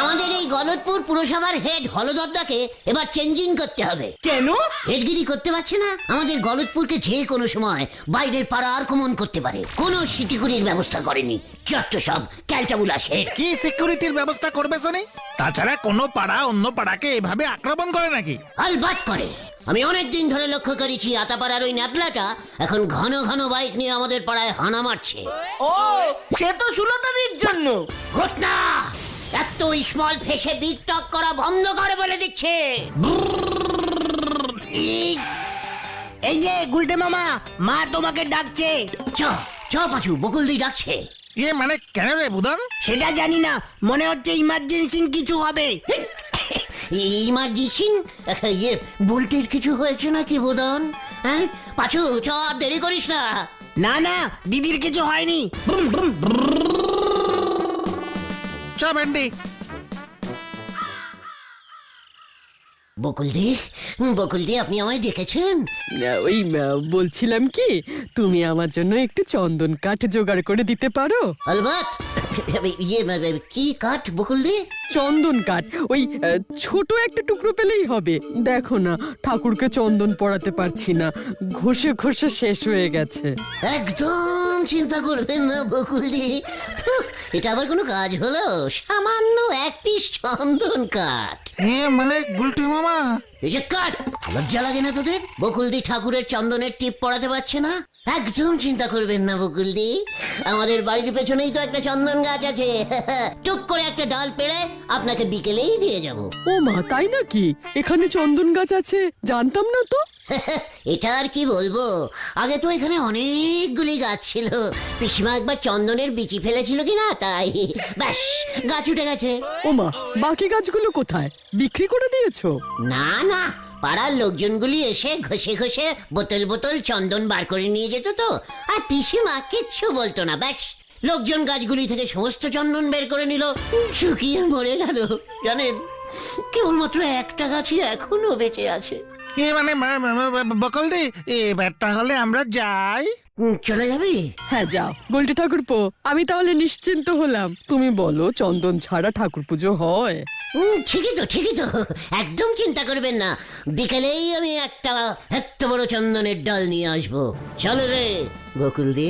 আমাদের এই গলতপুর পুরসভার হেড হলদরদাকে এবার চেঞ্জিং করতে হবে। কেন? হেডগিরি করতে পারছে না। আমাদের গলতপুরকে যে কোনো সময় বাইরের পাড়া আক্রমণ করতে পারে, কোনো সিটিকুরির ব্যবস্থা করেনি। যত সব ক্যালটাবুলাস হেড। কি সিকিউরিটির ব্যবস্থা করবে শুনি? তাছাড়া কোনো পাড়া অন্য পাড়াকে এভাবে আক্রমণ করে নাকি? আলবাত করে। আমি অনেক দিন ধরে লক্ষ্য করেছি আতাপাড়ার ওই ন্যাপলাটা এখন ঘন ঘন বাইক নিয়ে আমাদের পাড়ায় হানা মারছে। ও, সে তো সুলতাদির জন্য। ঘটনা এত স্মল ফেসে বিগ টক করা বন্ধ করে বলে দিচ্ছে। এই যে গুলটে মামা, মা তোমাকে ডাকছে। চ চ পাচু, বকুলদি ডাকছে। মানে কেন রে বুদন? সেটা জানি না, মনে হচ্ছে ইমার্জেন্সি কিছু হবে। ইমার্জেন্সি? ইয়ে বুলটির কিছু হয়েছে নাকি বোদন? হ্যাঁ পাচু, চ দেরি করিস না। না না, দিদির কিছু হয়নি। চ ভেন্ডি। বকুলদি, বকুলদি আপনি আমায় ডেকেছেন? ওই বলছিলাম কি, তুমি আমার জন্য একটু চন্দন কাঠ জোগাড় করে দিতে পারো? আলবাত। ইয়ে কি কাঠ বকুলদি? চন্দন কাঠ, ওই ছোট একটা টুকরো পেলেই হবে। দেখো না, ঠাকুরকে চন্দন পড়াতে পারছি না, ঘষে ঘষে শেষ হয়ে গেছে। একদম চিন্তা করবেন না বকুলদি, এটা আবার কোনো কাজ হলো? সামান্য এক পিস চন্দন কাঠ। মানে গুলটি মামা, এই যে কাঠ, লজ্জা লাগে না তোদের? বকুলদি ঠাকুরের চন্দনের টিপ পড়াতে পারছে না? একদম চিন্তা করবেন না বকুলদি, আমাদের বাড়ির পেছনেই তো একটা চন্দন গাছ আছে। টুক করে একটা ডাল পেড়ে আপনাকে বিকেলেই দিয়ে যাব। ও মা, তাই নাকি? এখানে চন্দন গাছ আছে, জানতাম না তো। এটা আর কি বলবো, আগে তো এখানে অনেকগুলি গাছ ছিল। পিসিমা একবার চন্দনের বিচি ফেলেছিল কিনা, তাই ব্যাস গাছ উঠে গেছে। ও মা, বাকি গাছগুলো কোথায়? বিক্রি করে দিয়েছো? না না, পাড়ার লোকজনগুলি এসে ঘষে ঘষে বোতল বোতল চন্দন বার করে নিয়ে যেত তো, আর পিসিমা কিচ্ছু বলতো না। ব্যাস লোকজন গাছগুলি থেকে সমস্ত চন্দন বের করে নিল, শুকিয়ে মরে গেল। জানেন, কেবলমাত্র একটা গাছই এখনো বেঁচে আছে। মানে বকলদি, এবার তাহলে আমরা যাই। চলে যাবি? হ্যাঁ যাও গোলটি ঠাকুরপো, আমি তাহলে নিশ্চিন্ত হলাম। তুমি বলো, চন্দন ছাড়া ঠাকুর পুজো হয়? ঠিকই তো, ঠিকই তো, একদম চিন্তা করবেন না। বিকেলেই আমি একটা এত বড় চন্দনের ডাল নিয়ে আসবো। চলো রে বকুল দি।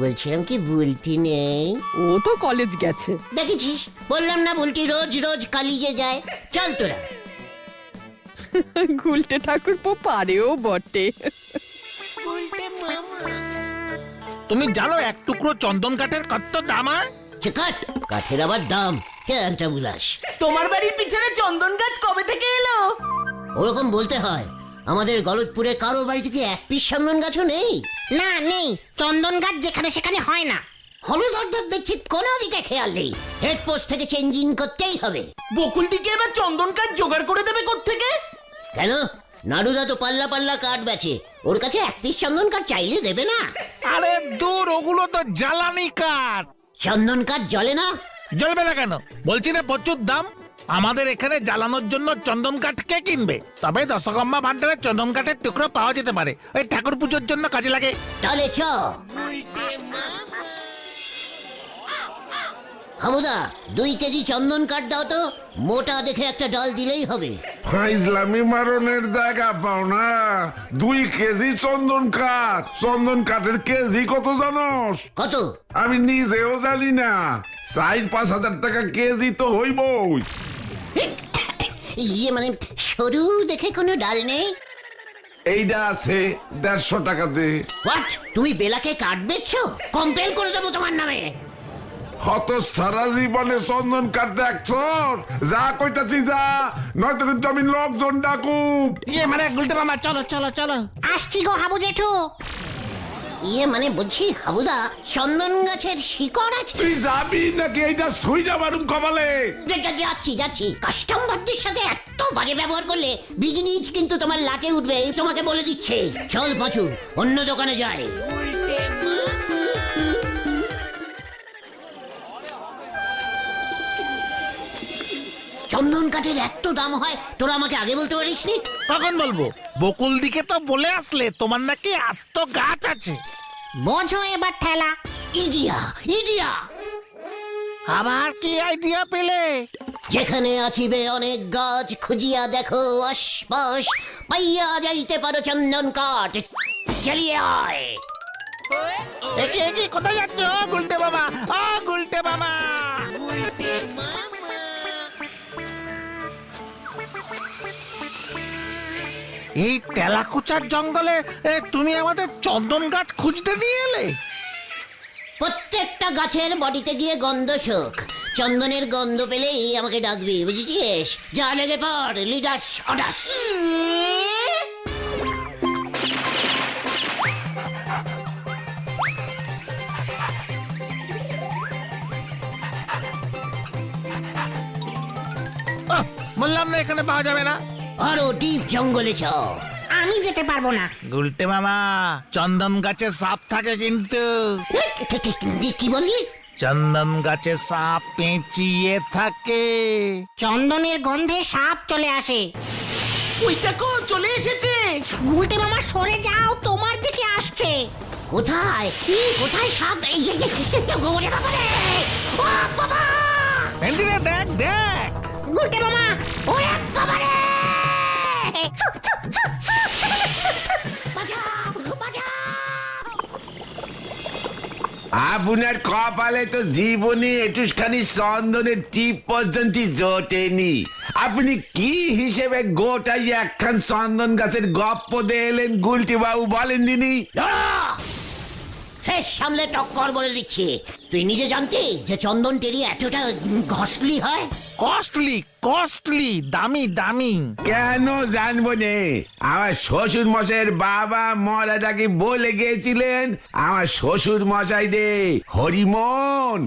বলছিলাম কি, বুলটি নেই? ও তো কলেজ গেছে। দেখেছিস, বললাম না বুলটি রোজ রোজ কালিজে যায়। চল তোরা। গুলটে ঠাকুরপো পারেও বটে। তুমি জানো এক টুকরো চন্দন কাঠের কত দাম হয়? কাঠ, কাঠের আবার দাম? কে একটা বুলাস? তোমার বাড়ির পিছনে চন্দন গাছ কবে থেকে এলো? ওরকম বলতে হয়। আমাদের গলতপুরে কারো বাড়িতে কি এক পিস চন্দন গাছও নেই? না নেই, চন্দন গাছ যেখানে সেখানে হয় না। হলুদরদার দেখছি কোনো দিকে খেয়াল নেই। হেড পোস্ট থেকে চেঞ্জিং করতেই হবে। বকুলদিকে এবার চন্দন কাঠ জোগাড় করে দেবে কোত্থেকে? কেন? নাড়ুদা তো পাল্লা পাল্লা কাঠ বেচে, ওর কাছে এক পিস চন্দন কাঠ চাইলে দেবে না? আরে দূর, ওগুলো তো জ্বালানি কাঠ। চন্দন কাঠ জ্বলে না? জ্বলবে না কেন? বলছি না প্রচুর দাম। আমাদের এখানে জ্বালানোর জন্য চন্দন কাঠ কে কিনবে? তবে দশকম্মা ভান্ডারে চন্দন কাঠের টুকরো পাওয়া যেতে পারে, ওই ঠাকুর পুজোর জন্য কাজে লাগে। তাহলে চ। হামুদা, 2 কেজি চন্দন কাঠ দাও তো, মোটা দেখে একটা ডাল দিলেই হবে। ফাইজলামি মারনের জায়গা পাও না। 2 কেজি চন্দন কাঠ? চন্দন কাঠের কেজি কত জানোস? কত? আমি নিজেও জানি না। 4-5 হাজার টাকা কেজি তো হইবই। ইয়ে মানে সরু দেখে কোনো ডাল নেই? এইটা আছে 150 টাকাতে। হোয়াট? তুমি বেলাকে কাঠ বেচছো? কমপ্লেন করে দেবো তোমার নামে। হত সারা জীবনে চন্দন কাঠ দেখছ? যা কইতাছি যা, নয়তো কিন্তু আমি লোকজন ডাকুব। মানে গুলতে মামা, চলো চলো চলো। আসছি গো হাবু জেঠু। ইয়ে মানে বলছি হাবুদা, চন্দন গাছের শিকড় আছে? তুই যাবি নাকি এইটা সুইডা মারুম কপালে? যাচ্ছি যাচ্ছি। কাস্টমারদের সাথে এত বাজে ব্যবহার করলে বিজনেস কিন্তু তোমার লাটে উঠবে, এই তোমাকে বলে দিচ্ছে। চল পাঁচু, অন্য দোকানে যাই। চন্দন কাঠের এত দাম হয়, তোরা আমাকে আগে বলতে পারিসনি? কখন বলবো? বকুল দিকে তো বলে আসলে তোমার নাকি আস্ত গাছ আছে। বোঝো এবার ঠেলা। ইডিয়া ইডিয়া। আবার কি আইডিয়া পেলে? যেখানে আছিবে অনেক গাছ খুঁজিয়া দেখো আশপাশ, পাইয়া যাইতে পারো চন্দন কাঠ। চালিয়ে আয়। একে একে কোথায় যাচ্ছ গুলটে বাবা? গুলটে বাবা, এই তেলাকুচার জঙ্গলে তুমি আমাদের চন্দন গাছ খুঁজতে নিয়ে এলে? প্রত্যেকটা গাছের বডিতে গিয়ে গন্ধ শোক, চন্দনের গন্ধ পেলেই আমাকে ডাকবি, বুঝেছিস? যা লেগে পড়, লিডাস অডাস। বললাম না এখানে পাওয়া যাবে না। আরো ডিপ জঙ্গলে চ। আমি যেতে পারবো না। গুলটে মামা, চন্দন গাছে সাপ থাকে কিন্তু। কি বললি? চন্দন গাছে সাপ পেঁচিয়ে থাকে। চন্দনের গন্ধে সাপ চলে আসে। ওই দেখো চলে এসেছে। গুলটে মামা সরে যাও, তোমার দিকে আসছে। কোথায়? কি কোথায় সাপ? এই যে গোবরে বাবা রে! ও বাবা! ভেন্ডিরে দেখ দেখ। গুলটে মামা, ওরে বাবা রে! বাঁচাও, বাঁচাও! আপনার কপালে তো জীবনে একটুখানি চন্দনের টিপ পর্যন্ত জোটেনি। আপনি কি হিসেবে গোটাই একখান চন্দন গাছের গপ্প দিয়ে এলেন গুলটি বাবু, বলেন দিনি? ফেস সামলে টক্কর বলে দিচ্ছি। তুই নিজে জানতি যে চন্দন টেরি এতটা ঘসলি হয়? কস্টলি কস্টলি, দামি দামি। কেন জানবো নে? আমার শ্বশুর মশাইয়ের বাবা মরাটাকে বলে গিয়েছিলেন, আমার শ্বশুর মশাই রে হরিমন,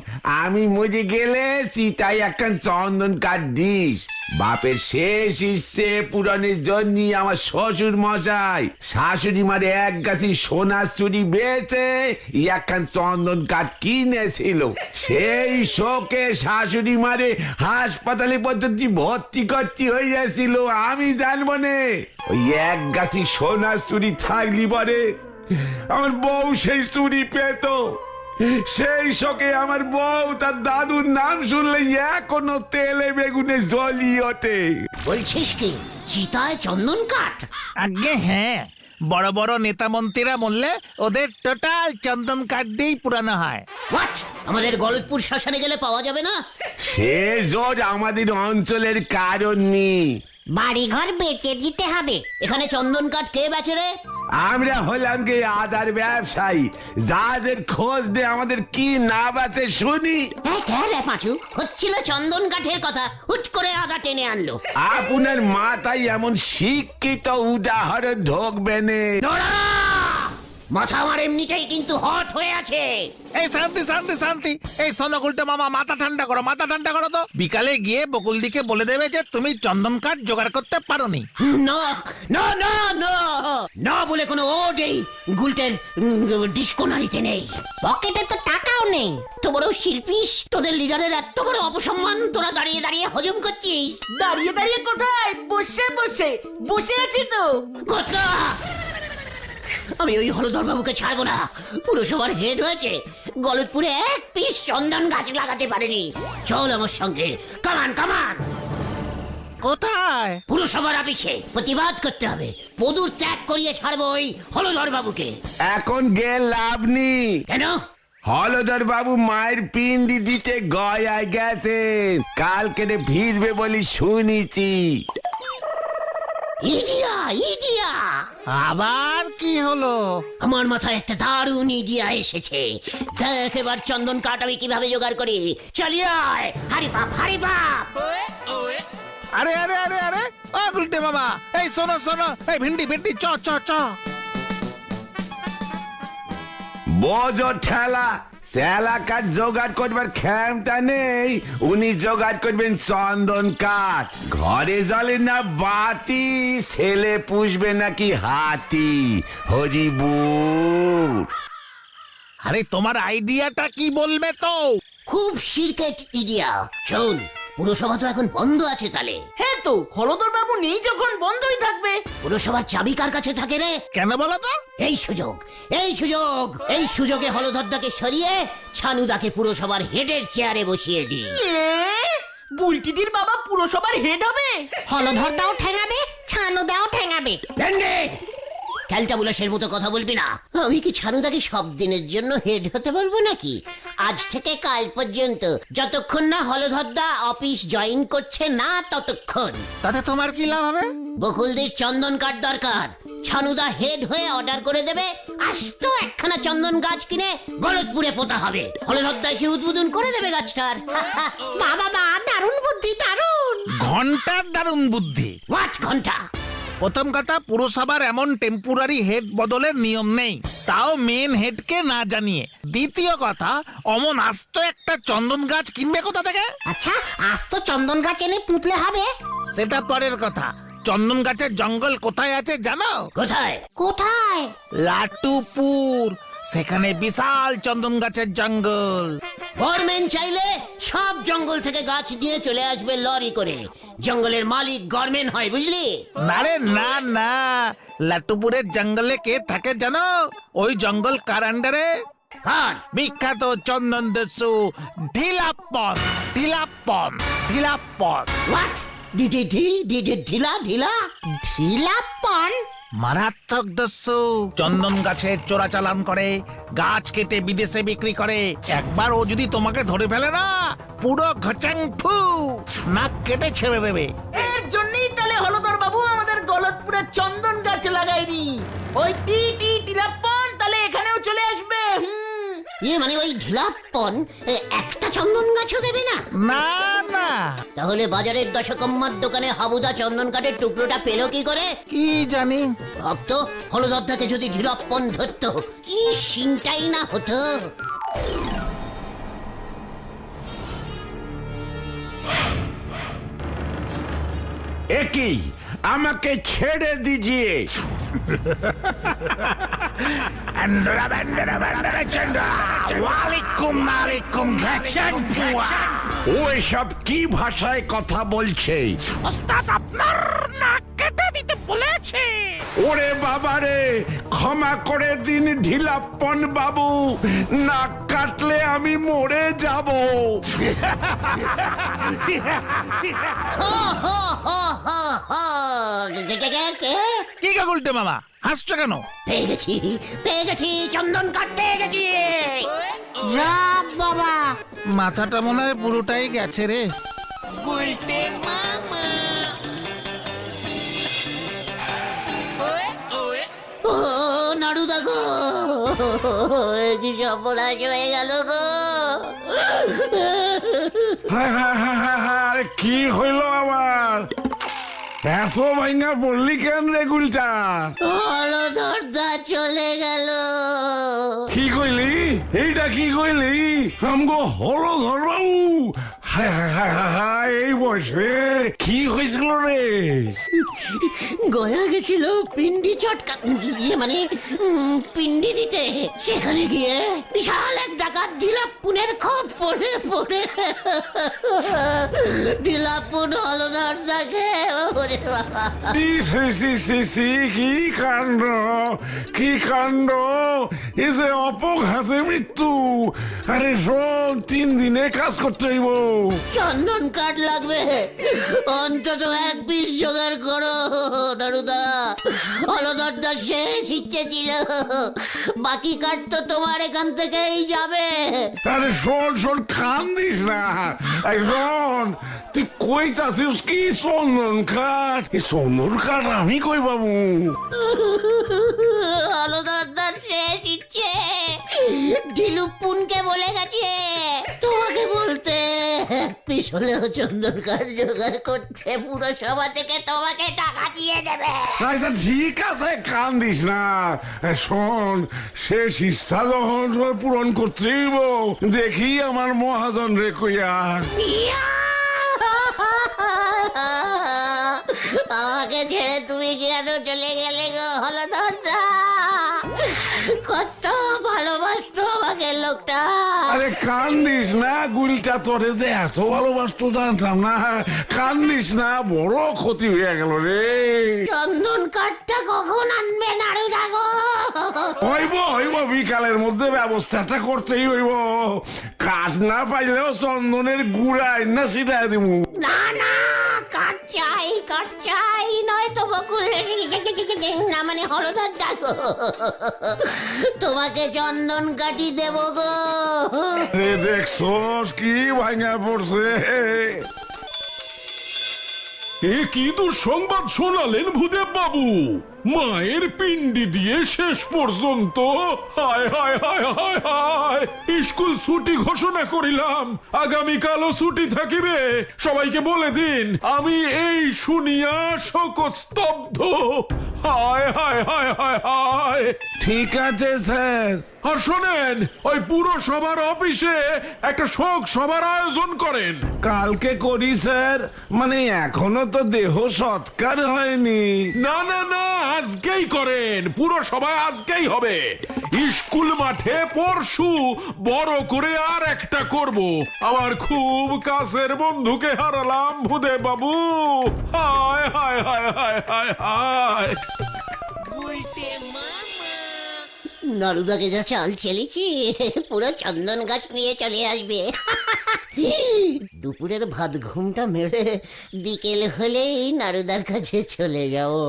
আমি মরে গেলে চিতাই একখান চন্দন কাঠ দিস। বাপের শেষ ইচ্ছে পূরণের জন্য আমার শ্বশুর মশাই শাশুড়ি মারে এক গাছি সোনার চুরি বেচে একখান চন্দন কাঠ কিনেছিল। সেই শোকে শাশুড়ি মারে হাসপাতালে পর্যন্ত ভর্তি করতে হইয়াছিল। আমি জানবো নে ওই এক গাছি সোনার চুরি থাকলি পরে আমার বউ সেই চুরি পেত। সেই শোকে আমার বউ তার দাদুর নাম শুনলে এখনো তেলে বেগুনে জ্বলি ওঠে। বলছিস কি চিতায় চন্দন কাঠ? আগে হ্যাঁ, বড় বড় নেতা মন্ত্রীরা বললে ওদের টোটাল চন্দন কাঠ দিয়েই পুরানো হয়। হোয়াট? আমাদের গলতপুর শ্মশানে গেলে পাওয়া যাবে না? সে জোর আমাদের অঞ্চলের কারণ নেই। বাড়িঘর বেচে দিতে হবে। এখানে চন্দন কাঠ কে বেচে রে? আমরা হলাম কি আধার ব্যবসায়ী, যাদের খোঁজ দে আমাদের কি না বাঁচে শুনি। হ্যাঁ কে রে পাঁচু? হচ্ছিল চন্দন কাঠের কথা, হুট করে আগা টেনে আনলো। আপনার মাথায় এমন শিক্ষিত উদাহরণ ঢোকবে নে। মাথা আমার এমনিতেই কিন্তু হট হয়ে আছে। এই শান্তি শান্তি শান্তি, এই শোনো গুলটে মামা, মাথা ঠান্ডা করো, মাথা ঠান্ডা করো তো। বিকালে গিয়ে বকুলদিকে বলে দেবে যে তুমি চন্দন কাঠ জোগাড় করতে পারোনি। না না না না না বলে কোনো ওড এই গুলটের ডিসকোনারিতে নেই। পকেটে তো টাকাও নেই। তো বড় শিল্পীস, তোদের লিডারের এত বড় অপসম্মান তোরা দাঁড়িয়ে দাঁড়িয়ে হজম করছিস। দাঁড়িয়ে দাঁড়িয়ে কোথায়? বসে বসে বসে আছি তো। কথা আমি ওই হলধর বাবুকে ছাড়বো না। পুরসভার হেড হয়েছে, গলতপুরে এক পিস চন্দন গাছ লাগাতে পারেনি। চল আমার সঙ্গে, কামান কামান। কোথায়? পুরসভার অফিসে প্রতিবাদ করতে হবে। পদুর ত্যাগ করিয়ে ছাড়বো ওই হলধর বাবুকে। এখন গে লাভ নেই। কেন? হলধর বাবু মায়ের পিন্ডি দিতে গয়ায় গেছেন, কালকে ফিরবে বলি শুনেছি। ইডিয়া ইডিয়া! আবার কি হলো? আমার মাথায় একটা দারুণ ইডিয়া এসেছে। দেখ এবার চন্দন কাঠ আমি কিভাবে জোগাড় করি। চালিয়ে আয়, হারি বাপ হারি বাপ। আরে আরে আরে আরে, ও গুলটে বাবা, এই শোনো শোনো, এই ভিন্ডি ভিন্ডি, চ চ চ। বোঝো ঠেলা, স্যালা কাঠ জোগাড় করবার ক্ষমতা নেই, উনি জোগাড় করবেন চন্দন কাঠ। ঘরে জ্বলে না বাতি, ছেলে পুষবে নাকি হাতি। হরিবুর। আরে তোমার আইডিয়াটা কি বলবে তো? খুব সিরকেট ইডিয়া। শোন, পুরসভা তো এখন বন্ধ আছে তালে। হ্যাঁ তো হলদর বাবু নেই যখন বন্ধই থাকবে। পুরসভার চাবি কার কাছে থাকে রে? কেন বলো তো? এই সুযোগ, এই সুযোগ, এই সুযোগে হলধরদাকে সরিয়ে ছানুদাকে পুরসভার হেডের চেয়ারে বসিয়ে দিই। বুলটিদির বাবা পুরসভার হেড হবে? হলধর দাও ঠেঙাবে, ছানো দাও ঠেঙাবে। খেলটা বুলাসের মতো কথা বলবি না। আমি কি ছানুদাকে সব দিনের জন্য হেড হতে বলবো নাকি? আজ থেকে কাল পর্যন্ত, যতক্ষণ না হলধরদা অফিস জয়েন করছে না ততক্ষণ। তাতে তোমার কি লাভ হবে? বকুলদের চন্দন কাঠ দরকার। ছানুদা হেড হয়ে অর্ডার করে দেবে, আস্ত একখানা চন্দন গাছ কিনে গলতপুরে পোতা হবে। হলধরদা এসে উদ্বোধন করে দেবে গাছটার। বাবা বা দারুণ বুদ্ধি, দারুণ। ঘন্টার দারুণ বুদ্ধি। হোয়াট ঘন্টা? প্রথম কথা, পুরসভার এমন টেম্পোরারি হেড বদলের নিয়ম নেই, তাও মেন হেডকে না জানিয়ে। দ্বিতীয় কথা, অমন আস্ত একটা চন্দন গাছ কিনবে কোথা থেকে? আচ্ছা, আজ তো চন্দন গাছ এনে পুঁতলে হবে। সেটা পরের কথা। চন্দন গাছের জঙ্গল কোথায় আছে জানো? কোথায়? কোথায়? লাটুপুর। সেখানে বিশাল চন্দন গাছের জঙ্গল। গভর্নমেন্ট চাইলে সব জঙ্গল থেকে গাছ নিয়ে চলে আসবে লরি করে। জঙ্গলের মালিক গভর্নমেন্ট হয়, বুঝলি? আরে না না, লাটুপুরের জঙ্গলে কে থাকে জানো? ওই জঙ্গল কার আন্ডারে? কার? বিখ্যাত চন্দন দস্যু ঢিলাপ্পন। ঢিলাপ্পন, ঢিলাপ্পন। হোয়াট? ঢিলা ঢিলা? ঢিলাপ্পন? মারাত্মক দস্যু। চন্দন গাছের চোরাচালান করে, গাছ কেটে বিদেশে বিক্রি করে। একবার ও যদি তোমাকে ধরে ফেলে না, পুরো ঘচাং ফু, নাক কেটে ছেড়ে দেবে। এর জন্যই তাহলে হলদর বাবু আমাদের গলতপুরে চন্দন গাছ লাগায়নি। ওই টিলাপ্পন তাহলে এখানেও চলে আসবে। ইয়ে মানে ওই ঢিলাপ্পন একটা চন্দন গাছও দেবে না? না না। তাহলে বাজারের দশকম্মার দোকানে হাবুদা চন্দন কাঠের টুকরোটা পেলো কি করে? কি জানি। ভক্ত হলদরদাকে যদি ঢিলাপ্পন ধরতো, কি সিনটাই না হতো। একই আমাকে ছেড়ে দিজিয়ে। ও এসব কি ভাষায় কথা বলছে? ওস্তাদ আপনার নাক কেটে দিতে বলেছে। ওরে বাবারে, ক্ষমা করে দিন ঢিলাপ্পন বাবু, নাক কাটলে আমি মরে যাব। হো, হো, হো, হো, হো। কে? কি গা গুলটে মামা, হাসছো কেন? পেয়ে গেছি চন্দন কাঠ পেয়ে গেছি। যা বাবা। মাথাটা মনে হয় পুরোটাই গেছে রে। ও নাড়ুদা গো, কি সর্বনাশ হয়ে গেল গো। আরে কি হইল আবার? এত ভাইঙ্গা বললি কেন রে গুলটা? হলধরদা চলে গেল। কি কইলি? এইটা কি কইলি? আমগো হলধর বাবু? হায় হায় হায় হায় হায়, এই বয়সে কি হয়েছিল রে? গয়া গেছিল পিন্ডি চটকা, ইয়ে মানে পিন্ডি দিতে। সেখানে গিয়ে বিশাল এক ডাকাত ঢিলাপ্পুনের খপ পড়ে পড়ে ঢিলাপ্পুন হলধরদাকে। ওরে বাবা, কি কাণ্ড, কি কাণ্ড! এই যে অপঘাতে মৃত্যু। আরে শোন, 3 দিনে কাজ করতে হইব। চন্দন কাঠ লাগবে, অন্তত 1 পিস জোগাড় করো নারুদা। হলধরদা শেষ ইচ্ছে ছিল, বাকি কাঠ তো তোমার এখান থেকেই যাবে। আরে শোন শোন, কান্দিস না। এই শোন, তুই কইতাছিস কি চন্দন কাঠ? এই চন্দন কাঠ আমি কই পাবো? হলধরদার শেষ ইচ্ছে ঢিলুপুনকে বলে গেছে তোমাকে বলতে। পিস হলেও চন্দন কাঠ জোগাড় করতে পুরসভা থেকে তোমাকে টাকা দিয়ে দেবে। আচ্ছা ঠিক আছে, কান্দিস না। শোন, শেষ ইচ্ছা যখন পূরণ করতে হইব, দেখি আমার মহাজন রে কইয়া। ইয়া! আমাকে ছেড়ে তুমি কেন চলে গেলে গো হলধরদা? কত ভালোবাসতো আমাকে লোকটা। আরে আরে কান্দিস না, গুলটা তোরে যে এত ভালোবাসতো জানতাম না। কান্দিস না, বড় ক্ষতি হয়ে গেল রে। চন্দন কাঠটা কখন আনবে নাড়ুদা গো? হইব বিকালের মধ্যে ব্যবস্থাটা করতেই হইব। কাঠ না পাইলেও চন্দনের গুড়া না সিটাই দিব। না না, কাঠ চাই নয় তো বকুল না মানে হলদার ডাকো, তোমাকে চন্দন কাটি দেব গো। রে দেখছস কি ভাঙা পড়ছে। এ কি দুঃসংবাদ শোনালেন ভূদেব বাবু? মায়ের পিণ্ডি দিয়ে শেষ পর্যন্ত হায় হায় হায় হায় হায় স্কুল ছুটি ঘোষণা করিলাম, আগামীকালও ছুটি থাকিবে। সবাইকে বলে দিন। আমি এই শুনিয়া শোকত স্তব্ধ। হায় হায় হায় হায় হায়। ঠিক আছে স্যার। আর শোনেন, ওই পুরসভার অফিসে একটা শোক সভার আয়োজন করেন। কালকে করি স্যার, মানে এখনো তো দেহ সৎকার হয়নি। না না না, আজকেই করেন। পুরসভায় আজকেই হবে। স্কুল মাঠে পরশু বড় করে আর একটা করব। আমার খুব কাছের বন্ধুকে হারালাম ভূদেব বাবু। হায় হায় হায় হায় হায় হায়। নাড়ুদাকে যা চাল চেলেছি, পুরো চন্দন গাছ নিয়ে চলে আসবে। দুপুরের ভাত ঘুমটা মেরে বিকেল হলেই নাড়ুদার কাছে চলে যাও।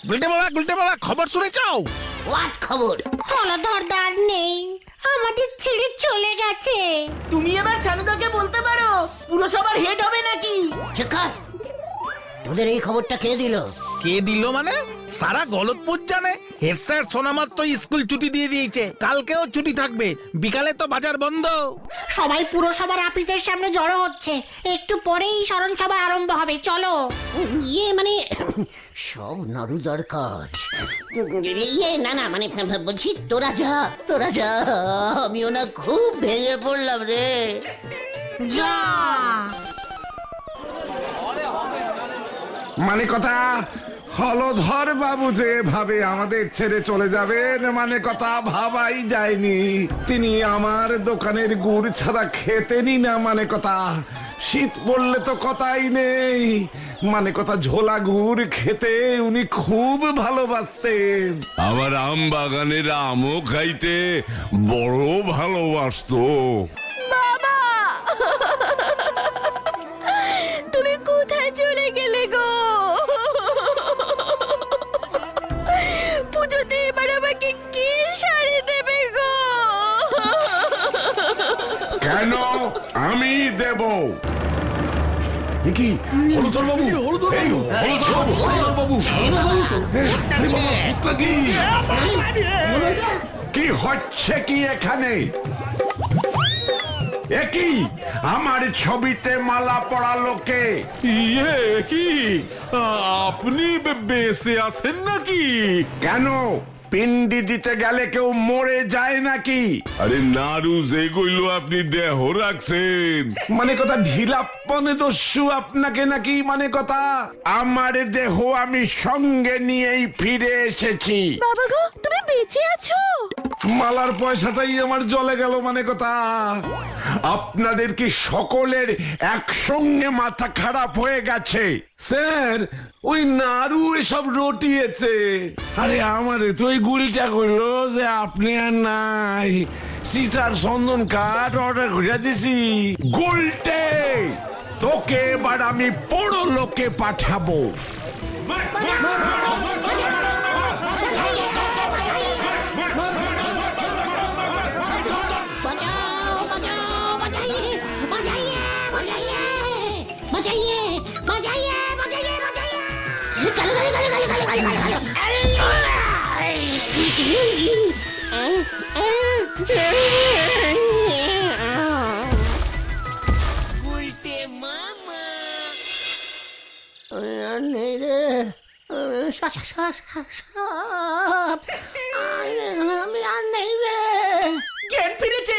গুলটে মামা খবর শুনেছাও? হোয়াট খবর? হলধরদার নেই, আমাদের ছেড়ে চলে গেছে। তুমি এবার ছানুদাকে বলতে পারো পুরসভার হেড হবে নাকি? চেকার, তোদের এই খবরটা কে দিল? কে দিল মানে? সারা গলতপুর জানে। হেড স্যার সোনামাত্র স্কুল ছুটি দিয়ে দিয়েছে, কালকেও ছুটি থাকবে। বিকালে তো বাজার বন্ধ। সবাই পুরসভার অফিসের সামনে জড়ো হচ্ছে, একটু পরেই স্মরণ সভা আরম্ভ হবে, চলো। ইয়ে মানে সব নাড়ুদার কাজ। ইয়ে না না মানে বলছি তোরা যা, আমিও না খুব ভেঙে পড়লাম রে। যা। মানে কথা, হলধর বাবু যে ভাবে আমাদের ছেড়ে চলে যাবেন, মানে কথা ভাবাই যায়নি। তিনি আমার দোকানের গুড় ছাড়া খেতেনই না। মানে কথা, শীত পড়লে তো কথাই নেই। মানে কথা, ঝোলা গুড় খেতে উনি খুব ভালোবাসতেন। আবার আম বাগানের আমও খাইতে বড় ভালোবাসতো। বাবা, তুমি কোথায় চলে গেলে গো? পুজোতে এবার আমাকে কি শাড়ি দেবে গো? কেন আমি দেব? কি হলধর বাবু? এই হলধর বাবু, কি হচ্ছে কি এখানে? একই আমার ছবিতে মালা পড়া লোকে। ইয়ে কি, আপনি বেঁচে আছেন নাকি? কেন পিন্ডি দিতে গেলে কেউ মরে যায় নাকি? আরে নাড়ু যে কইল আপনি দেহ রাখছেন। মানে কথা, ঢিলাপ্পনে দস্যু আপনাকে নাকি? মানে কথা, আমার দেহ আমি সঙ্গে নিয়েই ফিরে এসেছি। বাবা গো, তুমি বেঁচে আছো? মালার পয়সাটাই আমার জলে গেল। মানে কথা, আপনাদের কি সকলের একসঙ্গে মাথা খারাপ হয়ে গেছে? স্যার, ওই নাড়ু এসব রটিয়েছে। আরে আমারে তো ওই গুলটা কইলো যে আপনি আর নাই, সীতার চন্দন কাঠ অর্ডার করে দিছি। গুলটে, তোকে এবার আমি বড় লোকে পাঠাবো।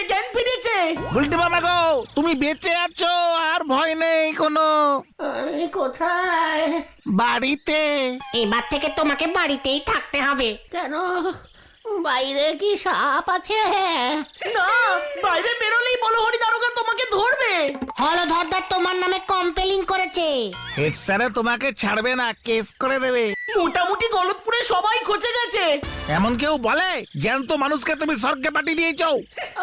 জ্ঞান ফিরেছে। গুলটে মামা গো, তুমি বেঁচে আছো, আর ভয় নেই কোনো। আমি কোথায়? বাড়িতে। এবার থেকে তোমাকে বাড়িতেই থাকতে হবে। কেন বাইরে কি সাপ আছে? না, বাইরে বেরোলেই বলো হরি দারোগা তোমাকে ধরবে। হলধরদার তোমার নামে কমপ্লেইন করেছে। হেড স্যারে তোমাকে ছাড়বে না, কেস করে দেবে। মোটামুটি গলতপুরে সবাই খচে গেছে। এমন কেউ বলে জ্যান্ত মানুষকে তুমি স্বর্গে পাঠিয়ে দিয়েছো?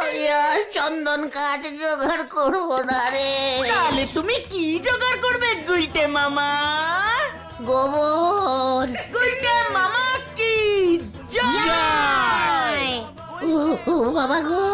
আমি আর চন্দন কাঠ জোগাড় করবো না রে। তাহলে তুমি কি জোগাড় করবে গুলটে মামা? গোবর। গুলটে মামা কি জয়। ও বাবা গো।